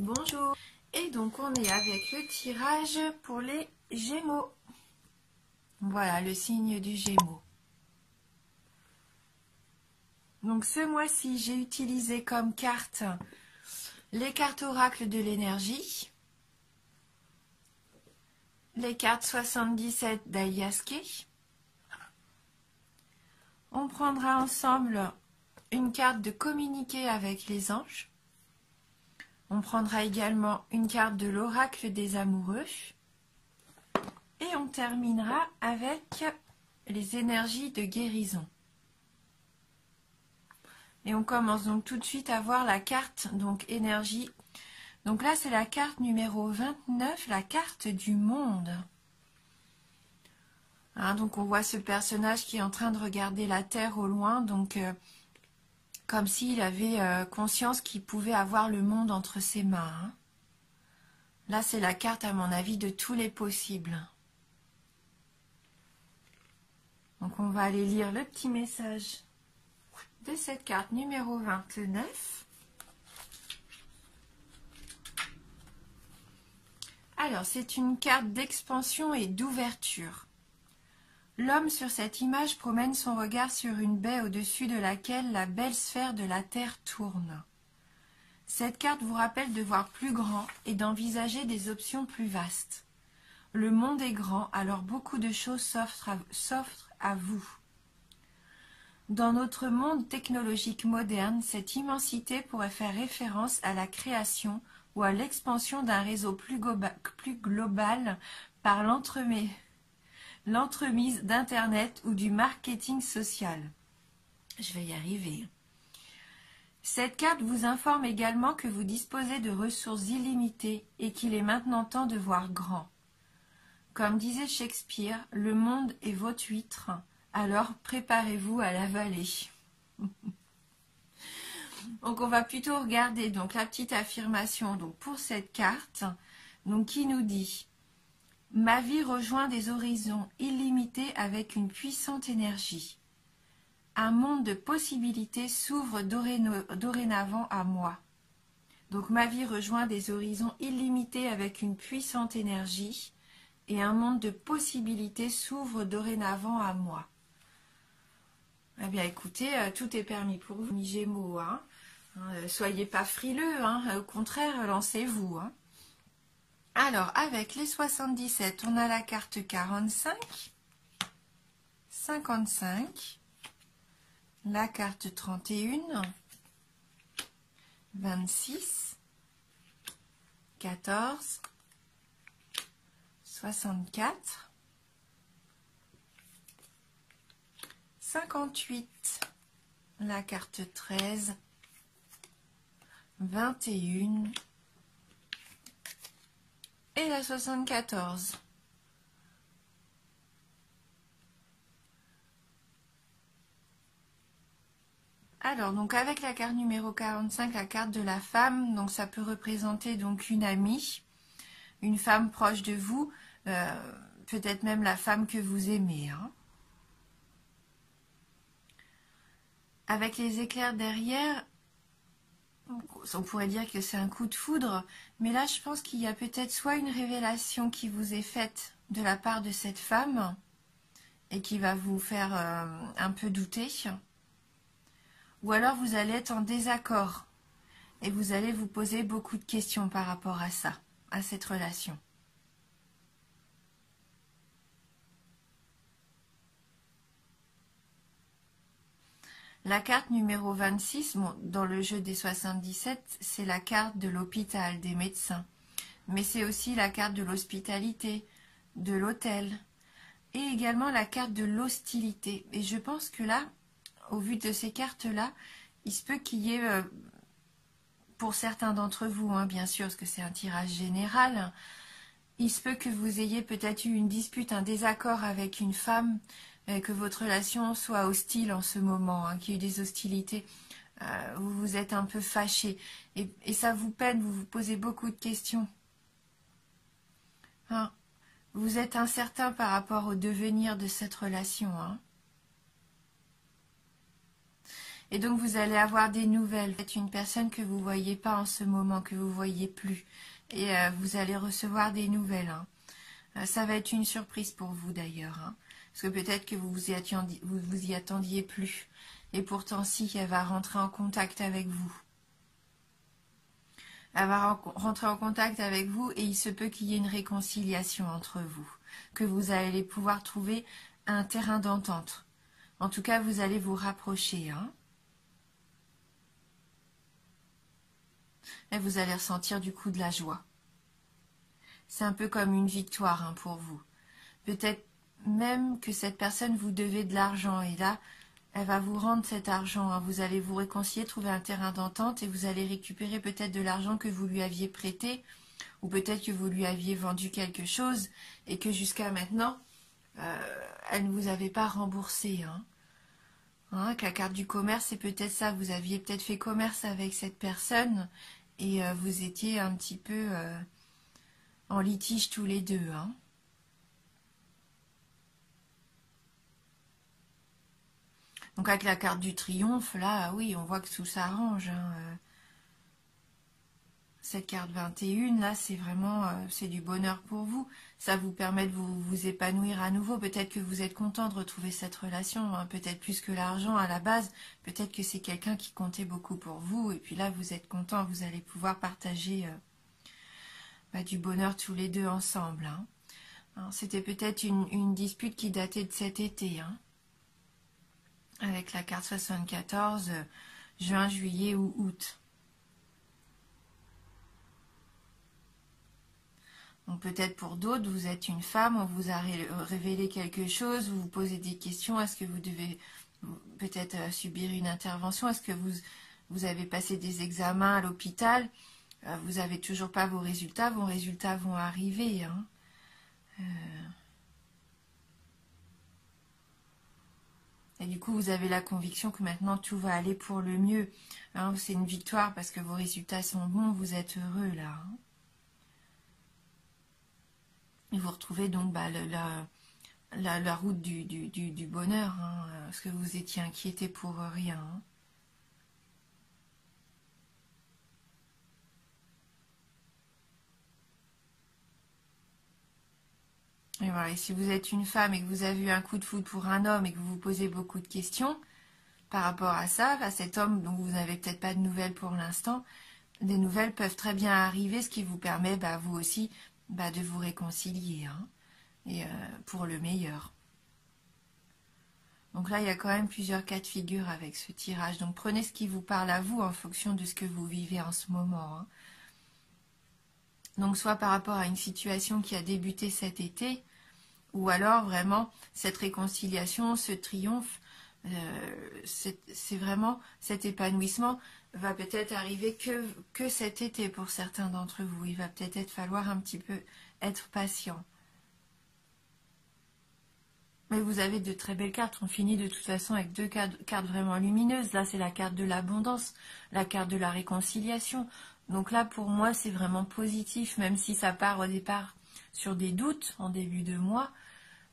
Bonjour. Et donc on est avec le tirage pour les Gémeaux. Voilà le signe du Gémeaux. Donc ce mois-ci, j'ai utilisé comme carte les cartes oracles de l'énergie, les cartes 77 d'Aliaské. On prendra ensemble une carte de communiquer avec les anges. On prendra également une carte de l'oracle des amoureux. Et on terminera avec les énergies de guérison. Et on commence donc tout de suite à voir la carte, donc énergie. Donc là, c'est la carte numéro 29, la carte du monde. Hein, donc on voit ce personnage qui est en train de regarder la Terre au loin, donc comme s'il avait conscience qu'il pouvait avoir le monde entre ses mains. Hein. Là, c'est la carte, à mon avis, de tous les possibles. Donc on va aller lire le petit message de cette carte numéro 29. Alors, c'est une carte d'expansion et d'ouverture. L'homme sur cette image promène son regard sur une baie au-dessus de laquelle la belle sphère de la Terre tourne. Cette carte vous rappelle de voir plus grand et d'envisager des options plus vastes. Le monde est grand, alors beaucoup de choses s'offrent à vous. Dans notre monde technologique moderne, cette immensité pourrait faire référence à la création ou à l'expansion d'un réseau plus global par l'entremise d'Internet ou du marketing social. Je vais y arriver. Cette carte vous informe également que vous disposez de ressources illimitées et qu'il est maintenant temps de voir grand. Comme disait Shakespeare, le monde est votre huître, alors préparez-vous à l'avaler. Donc on va plutôt regarder donc la petite affirmation donc pour cette carte donc qui nous dit: ma vie rejoint des horizons illimités avec une puissante énergie. Un monde de possibilités s'ouvre dorénavant à moi. Donc ma vie rejoint des horizons illimités avec une puissante énergie et un monde de possibilités s'ouvre dorénavant à moi. Eh bien écoutez, tout est permis pour vous, mes Gémeaux. Hein. Soyez pas frileux, hein. Au contraire, lancez-vous. Hein. Alors, avec les 77, on a la carte 45, 55, la carte 31, 26, 14, 64, 58, la carte 13, 21 et la 74. Alors, donc avec la carte numéro 45, la carte de la femme, donc ça peut représenter donc une amie, une femme proche de vous, peut-être même la femme que vous aimez. Hein. Avec les éclairs derrière, on pourrait dire que c'est un coup de foudre, mais là je pense qu'il y a peut-être soit une révélation qui vous est faite de la part de cette femme et qui va vous faire un peu douter, ou alors vous allez être en désaccord et vous allez vous poser beaucoup de questions par rapport à ça, à cette relation. La carte numéro 26, bon, dans le jeu des 77, c'est la carte de l'hôpital, des médecins. Mais c'est aussi la carte de l'hospitalité, de l'hôtel. Et également la carte de l'hostilité. Et je pense que là, au vu de ces cartes-là, il se peut qu'il y ait, pour certains d'entre vous, hein, bien sûr, parce que c'est un tirage général, il se peut que vous ayez peut-être eu une dispute, un désaccord avec une femme, que votre relation soit hostile en ce moment, hein, qu'il y ait eu des hostilités, vous vous êtes un peu fâché et ça vous peine, vous vous posez beaucoup de questions. Hein, vous êtes incertain par rapport au devenir de cette relation. Hein. Et donc vous allez avoir des nouvelles. Peut-être une personne que vous ne voyez pas en ce moment, que vous ne voyez plus. Et vous allez recevoir des nouvelles. Hein. Ça va être une surprise pour vous d'ailleurs. Hein. Parce que peut-être que vous vous y attendiez plus. Et pourtant si, elle va rentrer en contact avec vous. Elle va rentrer en contact avec vous et il se peut qu'il y ait une réconciliation entre vous. Que vous allez pouvoir trouver un terrain d'entente. En tout cas, vous allez vous rapprocher. Hein. Et vous allez ressentir du coup de la joie. C'est un peu comme une victoire hein, pour vous. Peut-être même que cette personne vous devait de l'argent et là, elle va vous rendre cet argent. Hein. Vous allez vous réconcilier, trouver un terrain d'entente et vous allez récupérer peut-être de l'argent que vous lui aviez prêté ou peut-être que vous lui aviez vendu quelque chose et que jusqu'à maintenant, elle ne vous avait pas remboursé. Hein. Hein, que la carte du commerce, c'est peut-être ça. Vous aviez peut-être fait commerce avec cette personne et vous étiez un petit peu en litige tous les deux. Hein. Donc avec la carte du triomphe, là, oui, on voit que tout s'arrange. Hein. Cette carte 21, là, c'est vraiment c'est du bonheur pour vous. Ça vous permet de vous épanouir à nouveau. Peut-être que vous êtes content de retrouver cette relation, hein. Peut-être plus que l'argent à la base. Peut-être que c'est quelqu'un qui comptait beaucoup pour vous. Et puis là, vous êtes content, vous allez pouvoir partager du bonheur tous les deux ensemble. Hein. C'était peut-être une dispute qui datait de cet été. Hein. Avec la carte 74, juin, juillet ou août. Donc peut-être pour d'autres, vous êtes une femme, on vous a révélé quelque chose, vous vous posez des questions, est-ce que vous devez peut-être subir une intervention, est-ce que vous avez passé des examens à l'hôpital, vous n'avez toujours pas vos résultats vont arriver. Hein. Et du coup, vous avez la conviction que maintenant tout va aller pour le mieux. Hein, c'est une victoire parce que vos résultats sont bons, vous êtes heureux là. Hein. Et vous retrouvez donc la route du bonheur, hein, parce que vous étiez inquiété pour rien. Hein. Et voilà, et si vous êtes une femme et que vous avez eu un coup de foudre pour un homme et que vous vous posez beaucoup de questions par rapport à ça, à cet homme dont vous n'avez peut-être pas de nouvelles pour l'instant, des nouvelles peuvent très bien arriver, ce qui vous permet, vous aussi, de vous réconcilier, hein, et pour le meilleur. Donc là, il y a quand même plusieurs cas de figure avec ce tirage. Donc prenez ce qui vous parle à vous en fonction de ce que vous vivez en ce moment. Hein. Donc soit par rapport à une situation qui a débuté cet été, ou alors vraiment cette réconciliation, ce triomphe, c'est vraiment cet épanouissement va peut-être arriver que cet été pour certains d'entre vous. Il va peut-être falloir un petit peu être patient. Mais vous avez de très belles cartes. On finit de toute façon avec deux cartes vraiment lumineuses. Là, c'est la carte de l'abondance, la carte de la réconciliation. Donc là, pour moi, c'est vraiment positif, même si ça part au départ sur des doutes en début de mois,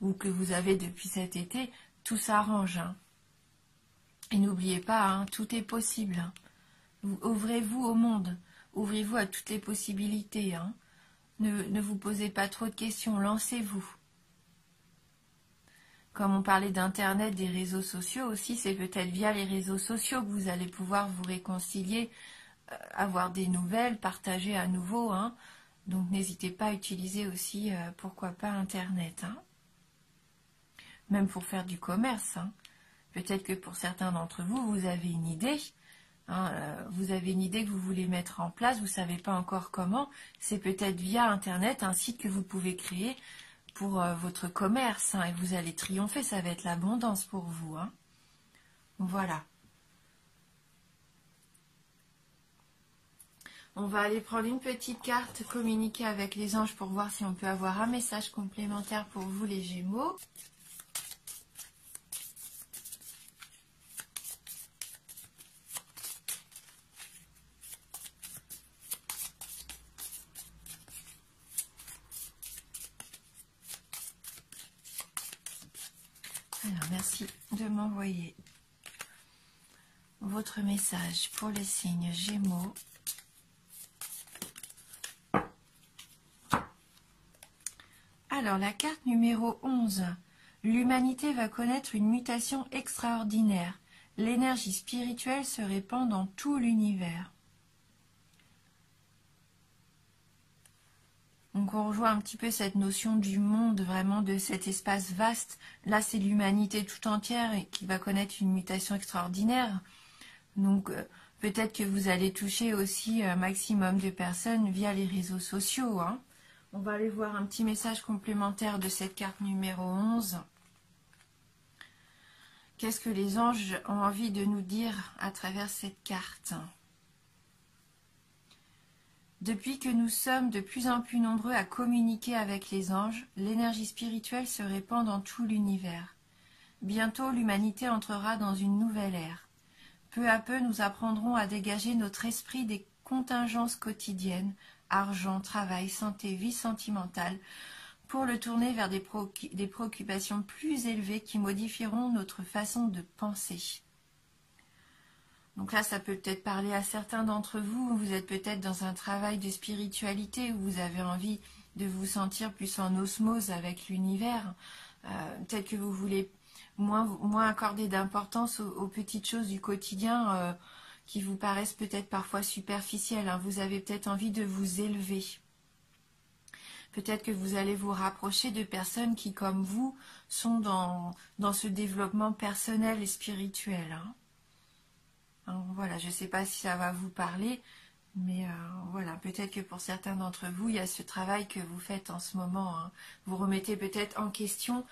ou que vous avez depuis cet été, tout s'arrange. Hein. Et n'oubliez pas, hein, tout est possible. Hein. Ouvrez-vous au monde. Ouvrez-vous à toutes les possibilités. Hein. Ne vous posez pas trop de questions. Lancez-vous. Comme on parlait d'Internet, des réseaux sociaux aussi, c'est peut-être via les réseaux sociaux que vous allez pouvoir vous réconcilier, avoir des nouvelles, partager à nouveau. Hein. Donc n'hésitez pas à utiliser aussi, pourquoi pas, Internet. Hein. Même pour faire du commerce. Hein. Peut-être que pour certains d'entre vous, vous avez une idée. Hein, vous avez une idée que vous voulez mettre en place, vous ne savez pas encore comment. C'est peut-être via Internet, un site que vous pouvez créer pour votre commerce, hein, et vous allez triompher, ça va être l'abondance pour vous. Hein. Voilà. On va aller prendre une petite carte, communiquer avec les anges pour voir si on peut avoir un message complémentaire pour vous les Gémeaux. Alors, merci de m'envoyer votre message pour les signes Gémeaux. Alors, la carte numéro 11. L'humanité va connaître une mutation extraordinaire. L'énergie spirituelle se répand dans tout l'univers. Donc on rejoint un petit peu cette notion du monde, vraiment de cet espace vaste. Là, c'est l'humanité tout entière et qui va connaître une mutation extraordinaire. Donc peut-être que vous allez toucher aussi un maximum de personnes via les réseaux sociaux. Hein. On va aller voir un petit message complémentaire de cette carte numéro 11. Qu'est-ce que les anges ont envie de nous dire à travers cette carte ? Depuis que nous sommes de plus en plus nombreux à communiquer avec les anges, l'énergie spirituelle se répand dans tout l'univers. Bientôt, l'humanité entrera dans une nouvelle ère. Peu à peu, nous apprendrons à dégager notre esprit des contingences quotidiennes, argent, travail, santé, vie sentimentale, pour le tourner vers des préoccupations plus élevées qui modifieront notre façon de penser. Donc là, ça peut peut-être parler à certains d'entre vous. Vous êtes peut-être dans un travail de spiritualité où vous avez envie de vous sentir plus en osmose avec l'univers. Peut-être que vous voulez moins accorder d'importance aux petites choses du quotidien qui vous paraissent peut-être parfois superficielles. Hein. Vous avez peut-être envie de vous élever. Peut-être que vous allez vous rapprocher de personnes qui, comme vous, sont dans ce développement personnel et spirituel. Hein. Voilà, je ne sais pas si ça va vous parler, mais voilà, peut-être que pour certains d'entre vous, il y a ce travail que vous faites en ce moment. Hein. Vous remettez peut-être en question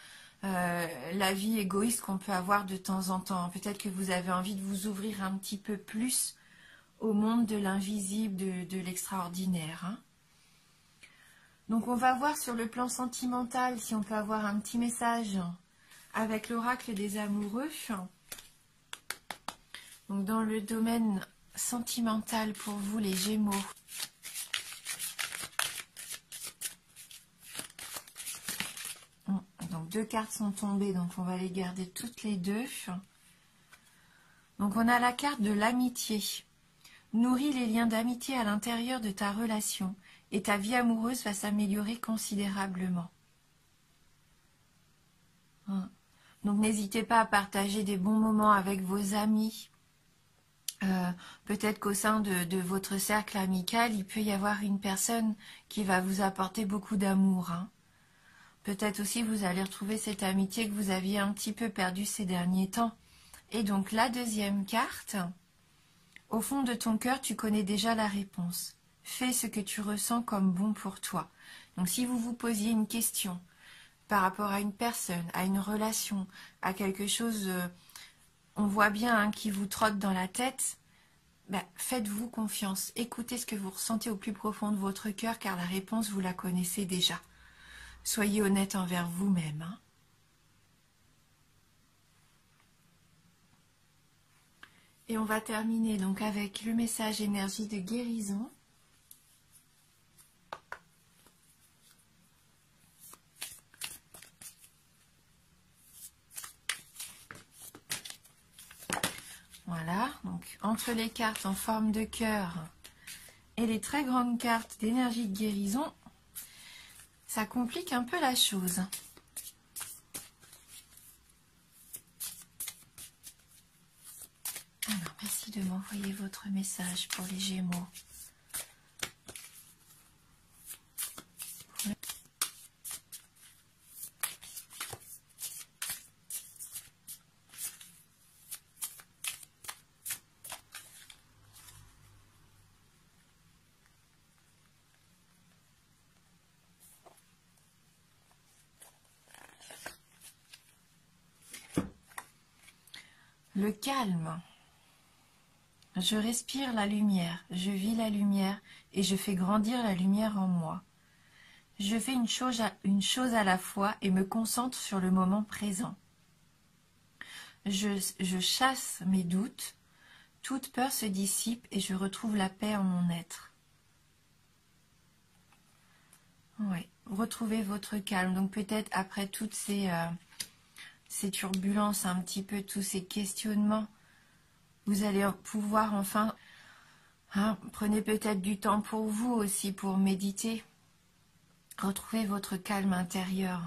la vie égoïste qu'on peut avoir de temps en temps. Peut-être que vous avez envie de vous ouvrir un petit peu plus au monde de l'invisible, de l'extraordinaire. Hein. Donc on va voir sur le plan sentimental si on peut avoir un petit message avec l'oracle des amoureux. Donc dans le domaine sentimental pour vous les Gémeaux. Donc 2 cartes sont tombées, donc on va les garder toutes les 2. Donc on a la carte de l'amitié. Nourris les liens d'amitié à l'intérieur de ta relation et ta vie amoureuse va s'améliorer considérablement. Donc n'hésitez pas à partager des bons moments avec vos amis. Peut-être qu'au sein de votre cercle amical, il peut y avoir une personne qui va vous apporter beaucoup d'amour. Hein. Peut-être aussi vous allez retrouver cette amitié que vous aviez un petit peu perdue ces derniers temps. Et donc la deuxième carte, au fond de ton cœur, tu connais déjà la réponse. Fais ce que tu ressens comme bon pour toi. Donc si vous vous posiez une question par rapport à une personne, à une relation, à quelque chose... on voit bien hein, qui vous trotte dans la tête, faites-vous confiance. Écoutez ce que vous ressentez au plus profond de votre cœur, car la réponse, vous la connaissez déjà. Soyez honnête envers vous-même. Hein. Et on va terminer donc avec le message énergie de guérison. Voilà, donc entre les cartes en forme de cœur et les très grandes cartes d'énergie de guérison, ça complique un peu la chose. Alors, merci de m'envoyer votre message pour les Gémeaux. Le calme. Je respire la lumière, je vis la lumière et je fais grandir la lumière en moi. Je fais une chose à la fois et me concentre sur le moment présent. Je chasse mes doutes, toute peur se dissipe et je retrouve la paix en mon être. Oui, retrouvez votre calme. Donc peut-être après toutes ces turbulences, un petit peu tous ces questionnements, Vous allez pouvoir enfin, prenez peut-être du temps pour vous aussi, pour méditer. Retrouvez votre calme intérieur.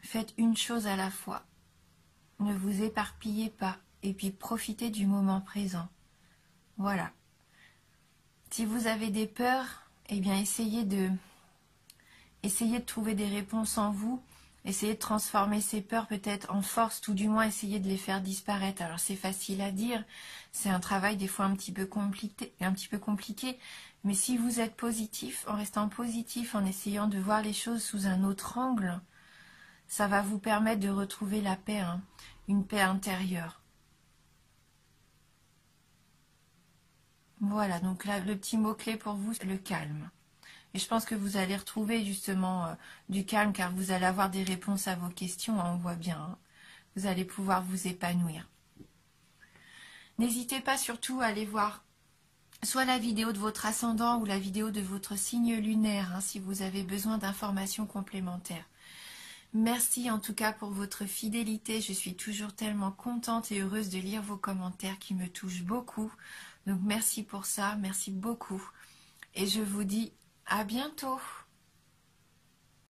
Faites une chose à la fois. Ne vous éparpillez pas. Et puis profitez du moment présent. Voilà. Si vous avez des peurs, eh bien essayez de trouver des réponses en vous. Essayez de transformer ces peurs peut-être en force, tout du moins essayez de les faire disparaître. Alors c'est facile à dire, c'est un travail des fois un petit peu compliqué, mais si vous êtes positif, en restant positif, en essayant de voir les choses sous un autre angle, ça va vous permettre de retrouver la paix, une paix intérieure. Voilà, donc là, le petit mot-clé pour vous, c'est le calme. Et je pense que vous allez retrouver justement du calme car vous allez avoir des réponses à vos questions, on voit bien. Vous allez pouvoir vous épanouir. N'hésitez pas surtout à aller voir soit la vidéo de votre ascendant ou la vidéo de votre signe lunaire si vous avez besoin d'informations complémentaires. Merci en tout cas pour votre fidélité. Je suis toujours tellement contente et heureuse de lire vos commentaires qui me touchent beaucoup. Donc merci pour ça, merci beaucoup. Et je vous dis à bientôt.